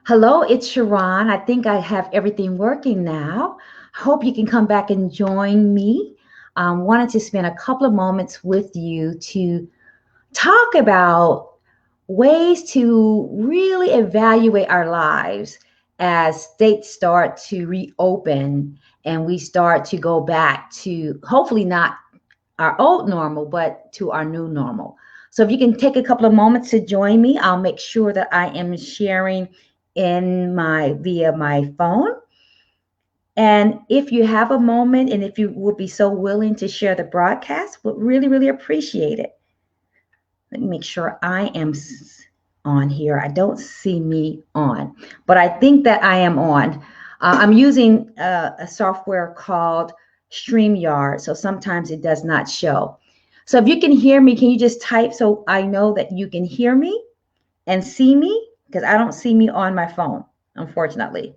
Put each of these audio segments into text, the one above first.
Hello, it's Sharon. I think I have everything working now. Hope you can come back and join me. Wanted to spend a couple of moments with you to talk about ways to really evaluate our lives as states start to reopen and we start to go back to hopefully not our old normal, but to our new normal. So if you can take a couple of moments to join me, I'll make sure that I am sharing in my via my phone. And if you have a moment and if you would be so willing to share the broadcast, would really, really appreciate it. Let me make sure I am on here. I don't see me on, but I think that I am on. I'm using a software called StreamYard, so sometimes it does not show. So if you can hear me, can you just type so I know that you can hear me and see me? Because I don't see me on my phone, unfortunately.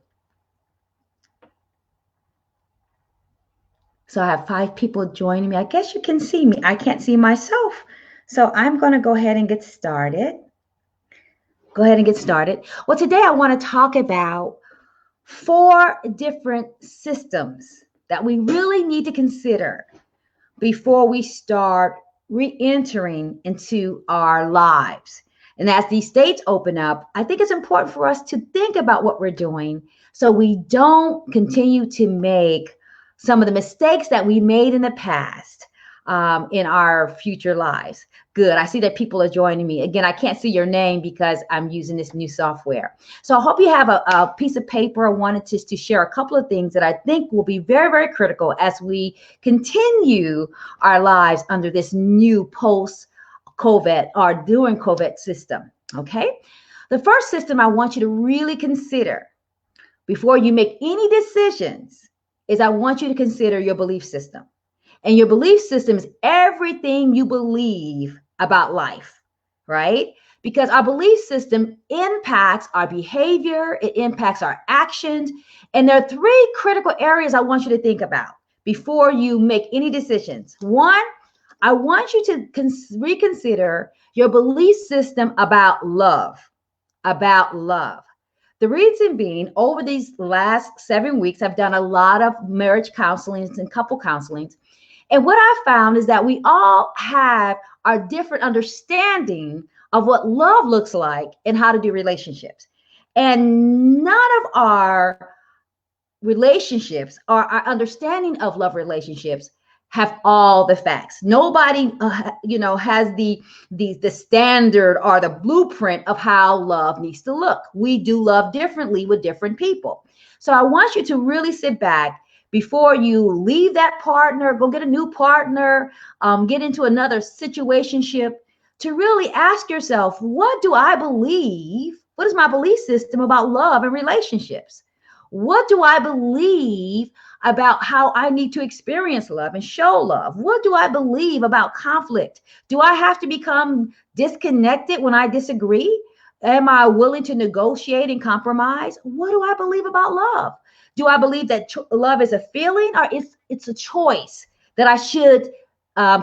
So I have 5 people joining me. I guess you can see me. I can't see myself. So I'm going to go ahead and get started. Well, today I want to talk about 4 different systems that we really need to consider before we start re-entering into our lives. And as these states open up, I think it's important for us to think about what we're doing so we don't continue to make some of the mistakes that we made in the past in our future lives. Good. I see that people are joining me. Again, I can't see your name because I'm using this new software. So I hope you have a piece of paper. I wanted to share a couple of things that I think will be very, very critical as we continue our lives under this new post-COVID or during COVID system. Okay. The first system I want you to really consider before you make any decisions is I want you to consider your belief system. And your belief system is everything you believe about life, right? Because our belief system impacts our behavior, it impacts our actions. And there are 3 critical areas I want you to think about before you make any decisions. One, I want you to reconsider your belief system about love, about love. The reason being, over these last 7 weeks, I've done a lot of marriage counselings and couple counselings. And what I found is that we all have our different understanding of what love looks like and how to do relationships. And none of our relationships or our understanding of love relationships have all the facts. Nobody, has the standard or the blueprint of how love needs to look. We do love differently with different people. So I want you to really sit back before you leave that partner, go get a new partner, get into another situationship, to really ask yourself, what do I believe? What is my belief system about love and relationships? What do I believe about how I need to experience love and show love? What do I believe about conflict? Do I have to become disconnected when I disagree? Am I willing to negotiate and compromise? What do I believe about love? Do I believe that love is a feeling or it's a choice that I should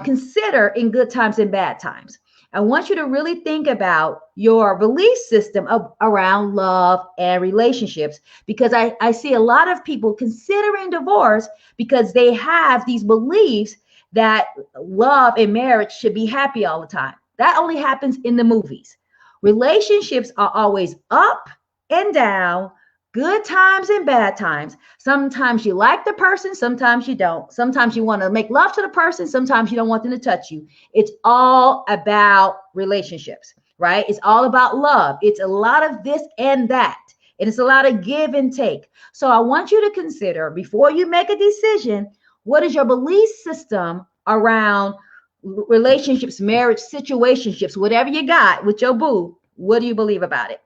consider in good times and bad times? I want you to really think about your belief system around love and relationships, because I see a lot of people considering divorce because they have these beliefs that love and marriage should be happy all the time. That only happens in the movies. Relationships are always up and down, good times and bad times. Sometimes you like the person, sometimes you don't. Sometimes you want to make love to the person, sometimes you don't want them to touch you. It's all about relationships, right? It's all about love. It's a lot of this and that. And it's a lot of give and take. So I want you to consider, before you make a decision, what is your belief system around relationships, marriage, situationships, whatever you got with your boo. What do you believe about it?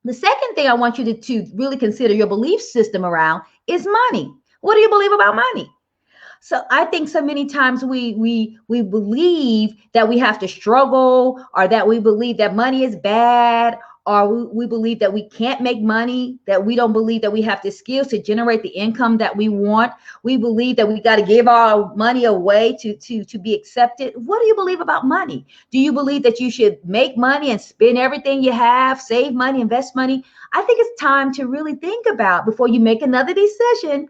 The second thing I want you to really consider your belief system around is money. What do you believe about money? So I think so many times we believe that we have to struggle, or that we believe that money is bad, or we believe that we can't make money, that we don't believe that we have the skills to generate the income that we want. We believe that we got to give our money away to be accepted. What do you believe about money? Do you believe that you should make money and spend everything you have, save money, invest money? I think it's time to really think about, before you make another decision,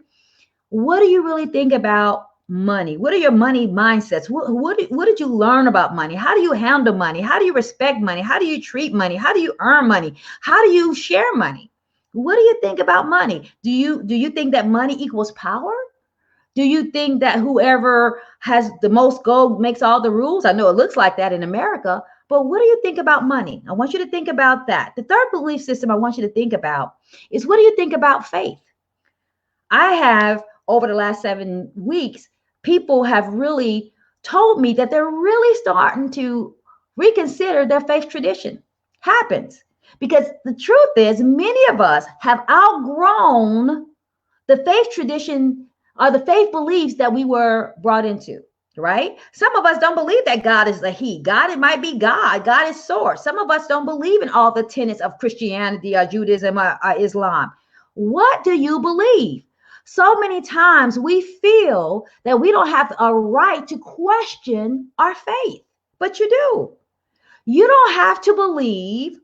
what do you really think about money? What are your money mindsets? What did you learn about money? How do you handle money? How do you respect money? How do you treat money? How do you earn money? How do you share money? What do you think about money? Do you think that money equals power? Do you think that whoever has the most gold makes all the rules? I know it looks like that in America, but what do you think about money? I want you to think about that. The third belief system I want you to think about is, what do you think about faith? I have, over the last 7 weeks, people have really told me that they're really starting to reconsider their faith tradition. Happens because the truth is, many of us have outgrown the faith tradition or the faith beliefs that we were brought into, right? Some of us don't believe that God is the He. God, it might be God. God is source. Some of us don't believe in all the tenets of Christianity or Judaism or Islam. What do you believe? So many times we feel that we don't have a right to question our faith, but you do. You don't have to believe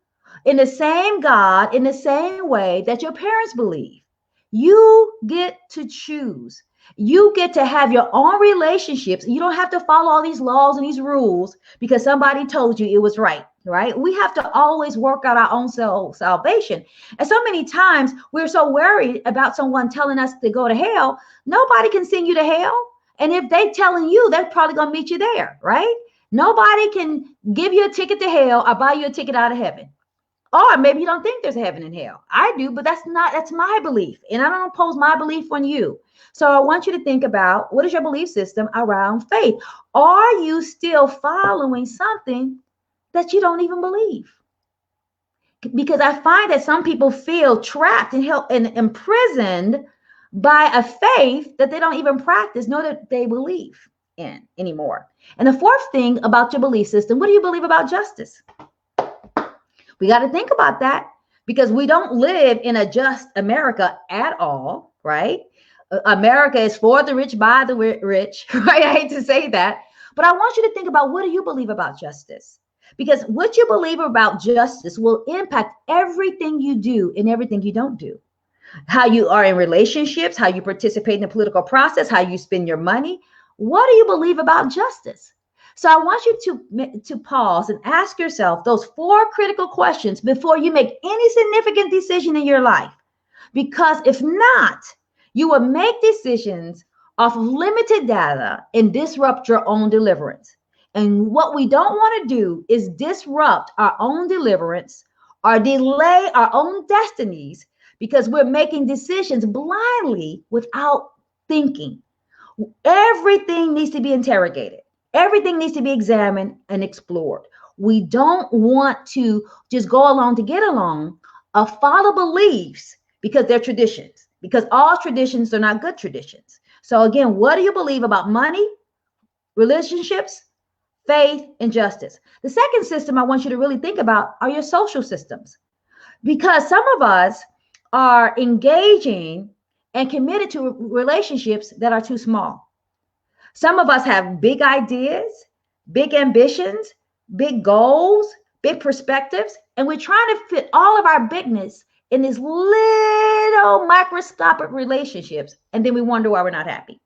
in the same God in the same way that your parents believe. You get to choose. You get to have your own relationships. You don't have to follow all these laws and these rules because somebody told you it was right, right? We have to always work out our own salvation. And so many times we're so worried about someone telling us to go to hell. Nobody can send you to hell. And if they telling you, they're probably going to meet you there, right? Nobody can give you a ticket to hell or buy you a ticket out of heaven. Or maybe you don't think there's a heaven and hell. I do, but that's my belief. And I don't impose my belief on you. So I want you to think about, what is your belief system around faith? Are you still following something that you don't even believe? Because I find that some people feel trapped and imprisoned by a faith that they don't even practice, nor that they believe in anymore. And the fourth thing about your belief system, what do you believe about justice? We got to think about that, because we don't live in a just America at all, right? America is for the rich, by the rich, right? I hate to say that, but I want you to think about, what do you believe about justice? Because what you believe about justice will impact everything you do and everything you don't do. How you are in relationships, how you participate in the political process, how you spend your money. What do you believe about justice? So I want you to pause and ask yourself those 4 critical questions before you make any significant decision in your life. Because if not, you will make decisions off of limited data and disrupt your own deliverance. And what we don't want to do is disrupt our own deliverance or delay our own destinies because we're making decisions blindly without thinking. Everything needs to be interrogated. Everything needs to be examined and explored. We don't want to just go along to get along or follow beliefs because they're traditions, because all traditions are not good traditions. So again, what do you believe about money, relationships, faith, and justice? The second system I want you to really think about are your social systems, because some of us are engaging and committed to relationships that are too small. Some of us have big ideas, big ambitions, big goals, big perspectives, and we're trying to fit all of our bigness in these little microscopic relationships, and then we wonder why we're not happy.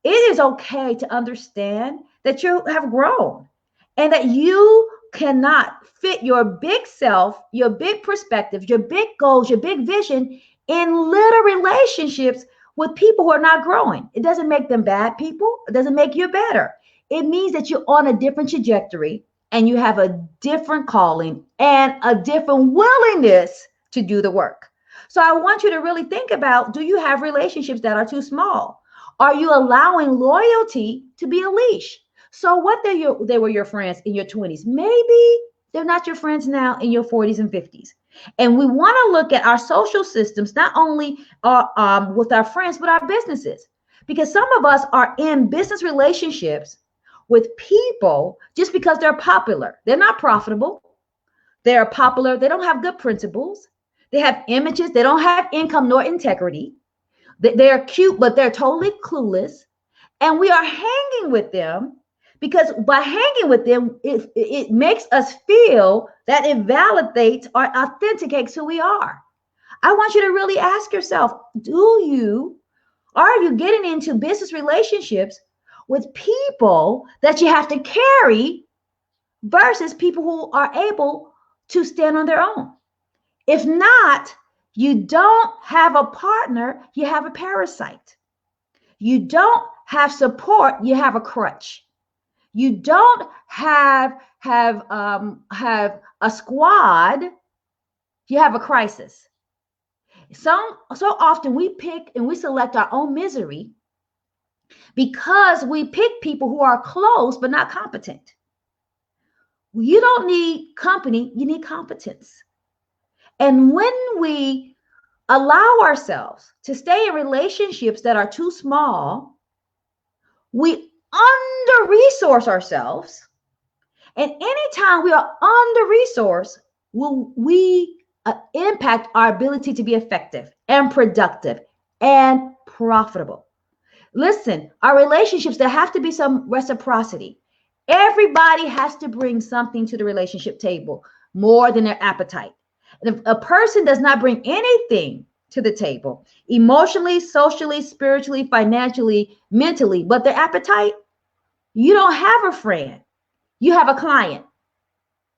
It is okay to understand that you have grown and that you cannot fit your big self, your big perspective, your big goals, your big vision in little relationships with people who are not growing. It doesn't make them bad people. It doesn't make you better. It means that you're on a different trajectory and you have a different calling and a different willingness to do the work. So I want you to really think about, do you have relationships that are too small? Are you allowing loyalty to be a leash? So what they were your friends in your 20s. Maybe they're not your friends now in your 40s and 50s. And we want to look at our social systems, not only with our friends, but our businesses. Because some of us are in business relationships with people just because they're popular. They're not profitable. They're popular. They don't have good principles. They have images. They don't have income nor integrity. They're cute, but they're totally clueless. And we are hanging with them because by hanging with them, it makes us feel that it validates or authenticates who we are. I want you to really ask yourself, are you getting into business relationships with people that you have to carry versus people who are able to stand on their own? If not, you don't have a partner, you have a parasite. You don't have support, you have a crutch. You don't have a squad, you have a crisis. So often we pick and we select our own misery because we pick people who are close but not competent. You don't need company, you need competence. And when we allow ourselves to stay in relationships that are too small, we under-resource ourselves. And anytime we are under-resourced, we impact our ability to be effective and productive and profitable. Listen, our relationships, there have to be some reciprocity. Everybody has to bring something to the relationship table more than their appetite. And if a person does not bring anything to the table, emotionally, socially, spiritually, financially, mentally, but their appetite, you don't have a friend. You have a client,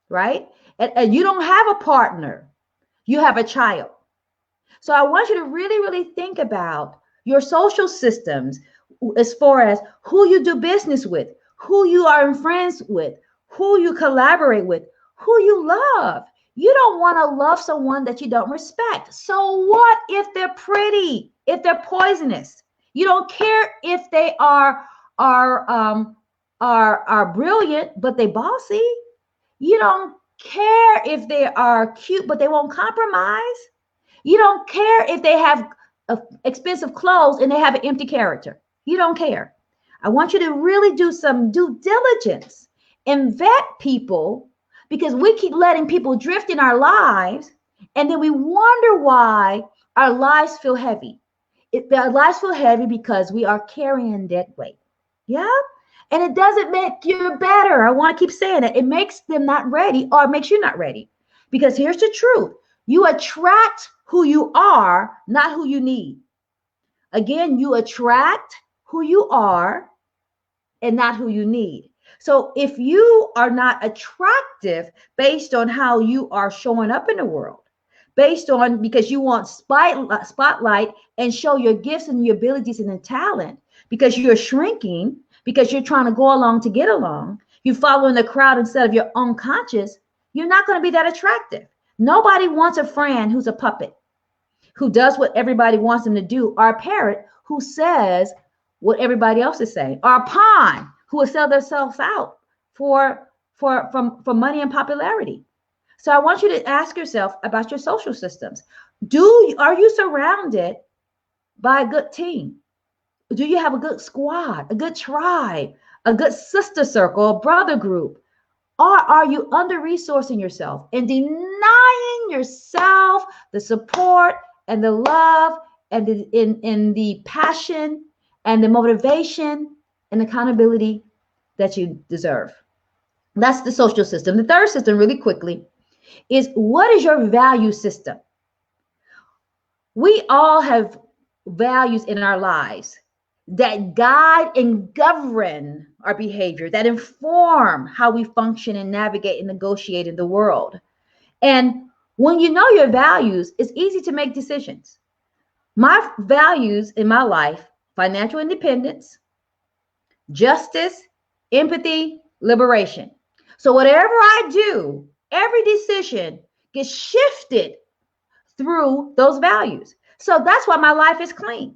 right? And you don't have a partner. You have a child. So I want you to really, really think about your social systems as far as who you do business with, who you are friends with, who you collaborate with, who you love. You don't want to love someone that you don't respect. So what if they're pretty, if they're poisonous? You don't care if they are brilliant, but they bossy. You don't care if they are cute, but they won't compromise. You don't care if they have expensive clothes and they have an empty character. You don't care. I want you to really do some due diligence and vet people, because we keep letting people drift in our lives, and then we wonder why our lives feel heavy. Our lives feel heavy because we are carrying dead weight. Yeah? And it doesn't make you better. I want to keep saying it. It makes them not ready, or it makes you not ready. Because here's the truth. You attract who you are, not who you need. Again, you attract who you are and not who you need. So if you are not attractive based on how you are showing up in the world, based on because you want spotlight and show your gifts and your abilities and the talent, because you're shrinking, because you're trying to go along to get along, you're following the crowd instead of your own conscience, you're not going to be that attractive. Nobody wants a friend who's a puppet, who does what everybody wants them to do, or a parrot who says what everybody else is saying, or a pawn who will sell themselves out for money and popularity. So I want you to ask yourself about your social systems. Are you surrounded by a good team? Do you have a good squad, a good tribe, a good sister circle, a brother group? Or are you under-resourcing yourself and denying yourself the support and the love and the passion and the motivation and accountability that you deserve? That's the social system. The third system, really quickly, is what is your value system? We all have values in our lives that guide and govern our behavior, that inform how we function and navigate and negotiate in the world. And when you know your values, it's easy to make decisions. My values in my life: financial independence, justice, empathy, liberation. So whatever I do, every decision gets shifted through those values. So that's why my life is clean.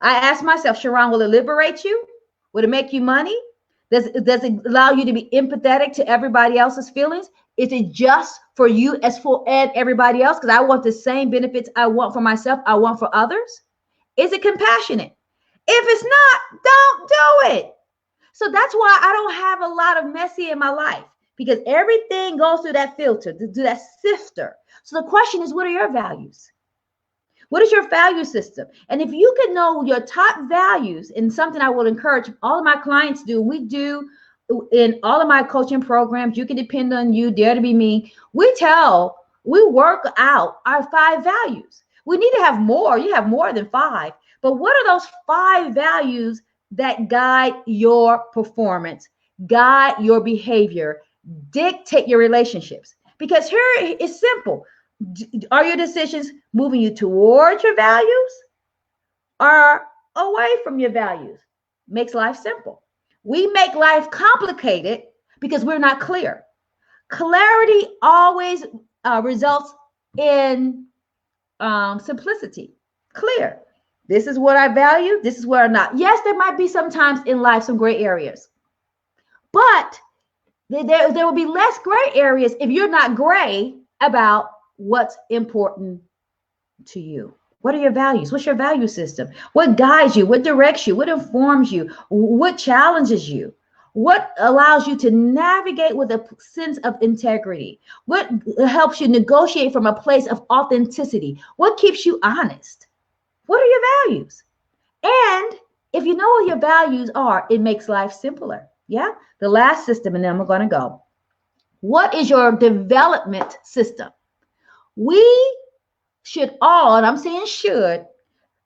I ask myself, Sharon, will it liberate you? Will it make you money? Does it allow you to be empathetic to everybody else's feelings? Is it just for you as for everybody else? Because I want the same benefits I want for myself, I want for others. Is it compassionate? If it's not, don't do it. So that's why I don't have a lot of messy in my life, because everything goes through that filter, through that sifter. So the question is, what are your values? What is your value system? And if you can know your top values, and something I will encourage all of my clients to do, we do in all of my coaching programs, You Can Depend on You, Dare to Be Me, we work out our 5 values. We need to have more. You have more than 5. But what are those 5 values that guide your performance, guide your behavior, dictate your relationships? Because here it's simple. Are your decisions moving you towards your values or away from your values? Makes life simple. We make life complicated because we're not clear. Clarity always results in simplicity. Clear. This is what I value. This is what I'm not. Yes, there might be sometimes in life some gray areas, but there will be less gray areas if you're not gray about what's important to you. What are your values? What's your value system? What guides you? What directs you? What informs you? What challenges you? What allows you to navigate with a sense of integrity? What helps you negotiate from a place of authenticity? What keeps you honest? What are your values? And if you know what your values are, it makes life simpler. Yeah. The last system, and then we're going to go. What is your development system? We should all, and I'm saying should,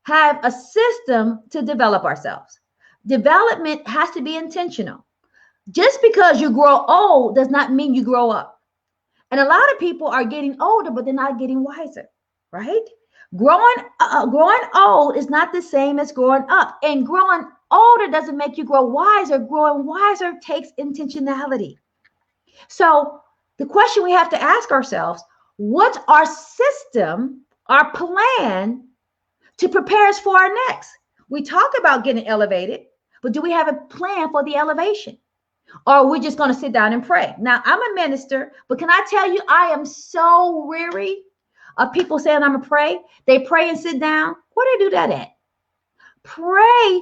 have a system to develop ourselves. Development has to be intentional. Just because you grow old does not mean you grow up. And a lot of people are getting older, but they're not getting wiser, right? Growing old is not the same as growing up. And growing older doesn't make you grow wiser. Growing wiser takes intentionality. So the question we have to ask ourselves, what's our system, our plan to prepare us for our next? We talk about getting elevated, but do we have a plan for the elevation? Or are we just going to sit down and pray? Now, I'm a minister, but can I tell you, I am so weary of people saying I'm going to pray. They pray and sit down. Where do they do that at? Pray.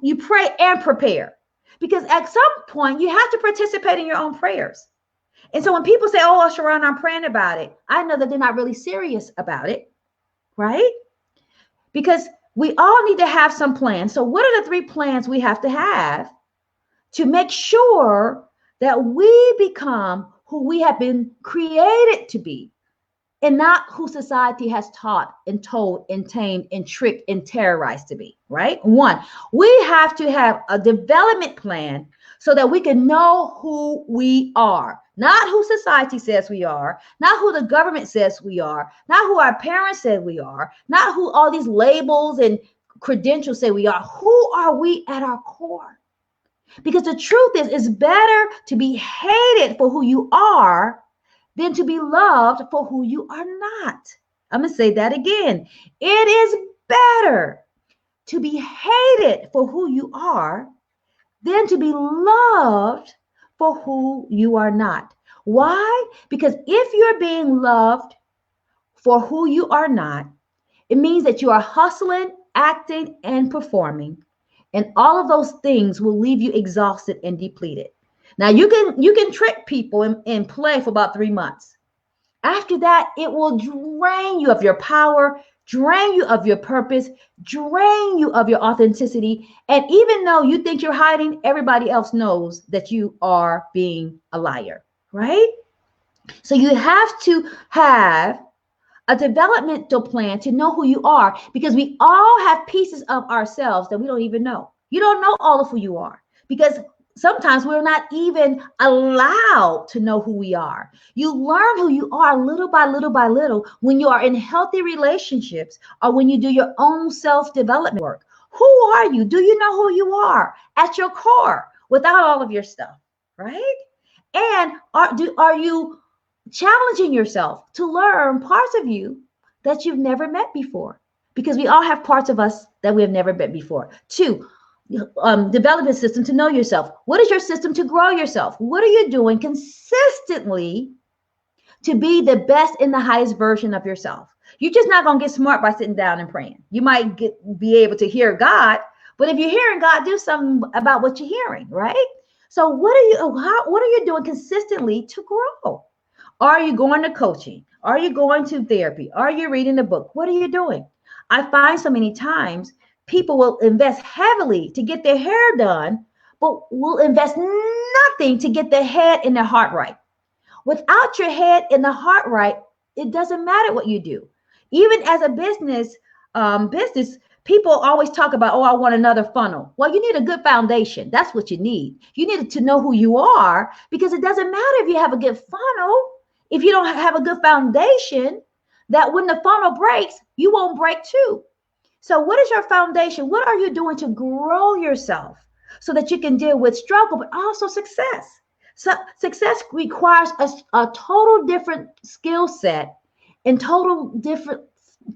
You pray and prepare. Because at some point, you have to participate in your own prayers. And so when people say, oh, Sharon, I'm praying about it, I know that they're not really serious about it, right? Because we all need to have some plans. So what are the 3 plans we have to make sure that we become who we have been created to be, and not who society has taught and told and tamed and tricked and terrorized to be, right? 1, we have to have a development plan so that we can know who we are, not who society says we are, not who the government says we are, not who our parents said we are, not who all these labels and credentials say we are. Who are we at our core? Because the truth is, it's better to be hated for who you are than to be loved for who you are not. I'm going to say that again. It is better to be hated for who you are than to be loved for who you are not. Why? Because if you're being loved for who you are not, it means that you are hustling, acting, and performing. And all of those things will leave you exhausted and depleted. Now, you can trick people and play for about 3 months. After that, it will drain you of your power, drain you of your purpose, drain you of your authenticity. And even though you think you're hiding, everybody else knows that you are being a liar, right? So you have to have a developmental plan to know who you are, because we all have pieces of ourselves that we don't even know. You don't know all of who you are because sometimes we're not even allowed to know who we are. You learn who you are little by little by little when you are in healthy relationships or when you do your own self-development work. Who are you? Do you know who you are at your core without all of your stuff, right? And are you challenging yourself to learn parts of you that you've never met before? Because we all have parts of us that we have never met before. 2, develop a system to know yourself. What is your system to grow yourself? What are you doing consistently to be the best and the highest version of yourself? You're just not going to get smart by sitting down and praying. You might be able to hear God, but if you're hearing God, do something about what you're hearing, right? So what are you doing consistently to grow? Are you going to coaching? Are you going to therapy? Are you reading a book? What are you doing? I find so many times people will invest heavily to get their hair done, but will invest nothing to get their head and their heart right. Without your head and the heart right, it doesn't matter what you do. Even as a business, people always talk about, oh, I want another funnel. Well, you need a good foundation. That's what you need. You need to know who you are, because it doesn't matter if you have a good funnel. If you don't have a good foundation, that when the funnel breaks, you won't break too. So what is your foundation? What are you doing to grow yourself so that you can deal with struggle, but also success? So success requires a total different skill set and total different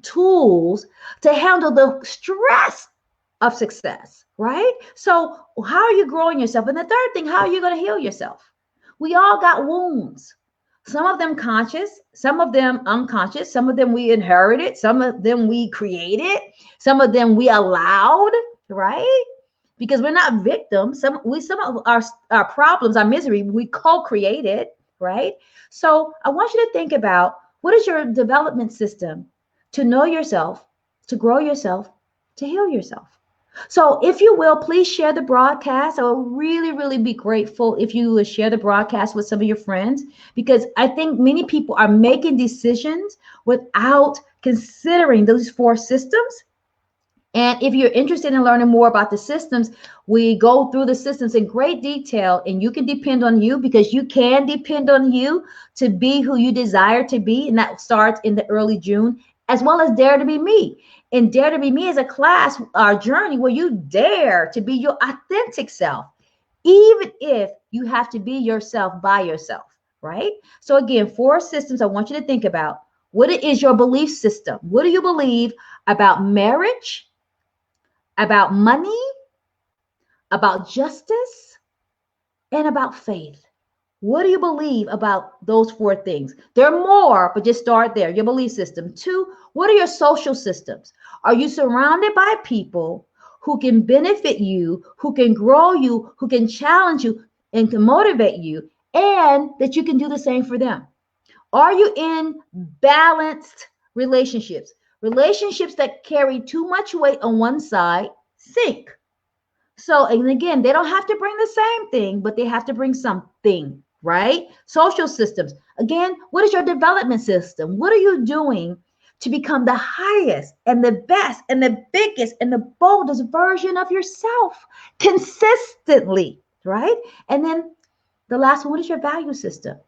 tools to handle the stress of success, right? So how are you growing yourself? And the third thing, how are you going to heal yourself? We all got wounds. Some of them conscious, some of them unconscious, some of them we inherited, some of them we created, some of them we allowed, right? Because we're not victims. Some of our problems, our misery, we co-created, right? So I want you to think about, what is your development system to know yourself, to grow yourself, to heal yourself? So if you will, please share the broadcast. I will really, really be grateful if you would share the broadcast with some of your friends, because I think many people are making decisions without considering those 4 systems. And if you're interested in learning more about the systems, we go through the systems in great detail, and you can depend on you, because you can depend on you to be who you desire to be. And that starts in the early June, as well as Dare to Be Me. And Dare to Be Me is a class, our journey, where you dare to be your authentic self, even if you have to be yourself by yourself, right? So again, 4 systems I want you to think about. What is your belief system? What do you believe about marriage, about money, about justice, and about faith? What do you believe about those 4 things? There are more, but just start there. Your belief system. 2, what are your social systems? Are you surrounded by people who can benefit you, who can grow you, who can challenge you, and can motivate you, and that you can do the same for them? Are you in balanced relationships? Relationships that carry too much weight on one side sink. So, and again, they don't have to bring the same thing, but they have to bring something, right? Social systems. Again, what is your development system? What are you doing to become the highest and the best and the biggest and the boldest version of yourself consistently, right? And then the last one, what is your value system?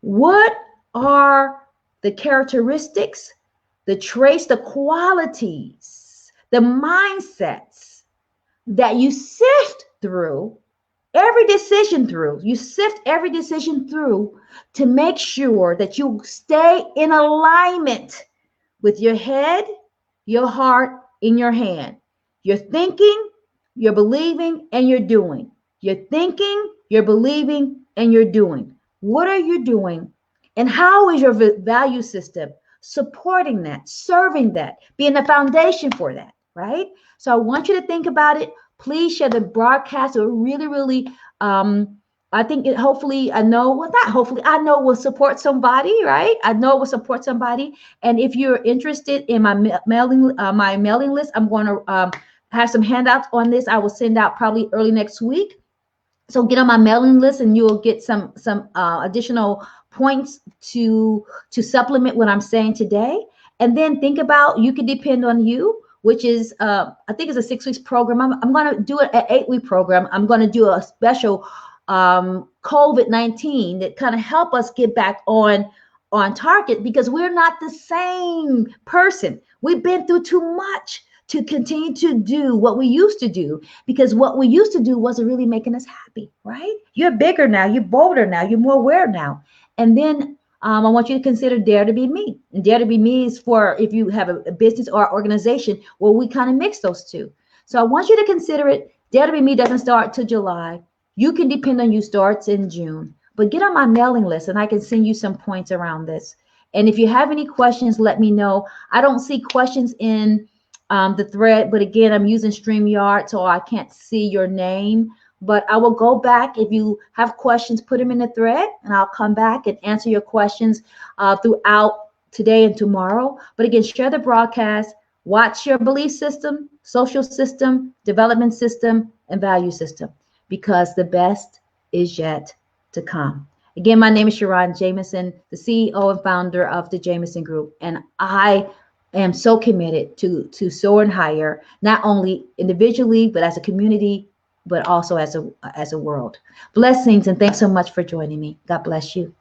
What are the characteristics, the traits, the qualities, the mindsets that you sift through every decision through? You sift every decision through to make sure that you stay in alignment with your head, your heart, and your hand. You're thinking, you're believing, and you're doing. You're thinking, you're believing, and you're doing. What are you doing? And how is your value system supporting that, serving that, being the foundation for that, right? So I want you to think about it. Please share the broadcast. It really, really, I think it hopefully, I know, well, not hopefully, I know will support somebody, right? I know it will support somebody. And if you're interested in my mailing list, I'm going to have some handouts on this. I will send out probably early next week. So get on my mailing list, and you'll get some additional points to supplement what I'm saying today. And then think about, you can depend on you, which is I think it's a 6 weeks program. I'm going to do it an 8-week program. I'm going to do a special COVID-19 that kind of help us get back on target, because we're not the same person. We've been through too much to continue to do what we used to do, because what we used to do wasn't really making us happy, right? You're bigger now, you're bolder now, you're more aware now. And then I want you to consider Dare to Be Me. And Dare to Be Me is for if you have a business or organization where we kind of mix those two. So I want you to consider it. Dare to Be Me doesn't start till July. You can depend on you starts in June. But get on my mailing list, and I can send you some points around this. And if you have any questions, let me know. I don't see questions in the thread, but again, I'm using StreamYard, so I can't see your name. but I will go back. If you have questions, put them in the thread, and I'll come back and answer your questions throughout today and tomorrow. But again, share the broadcast, watch your belief system, social system, development system, and value system, because the best is yet to come. Again, my name is Sharon Jameson, the CEO and founder of the Jameson Group, and I am so committed to soaring higher, not only individually, but as a community, but also as a world. Blessings, and thanks so much for joining me. God bless you.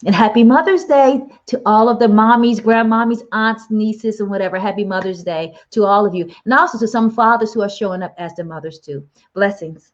And happy Mother's Day to all of the mommies, grandmommies, aunts, nieces, and whatever. Happy Mother's Day to all of you. And also to some fathers who are showing up as the mothers too. Blessings.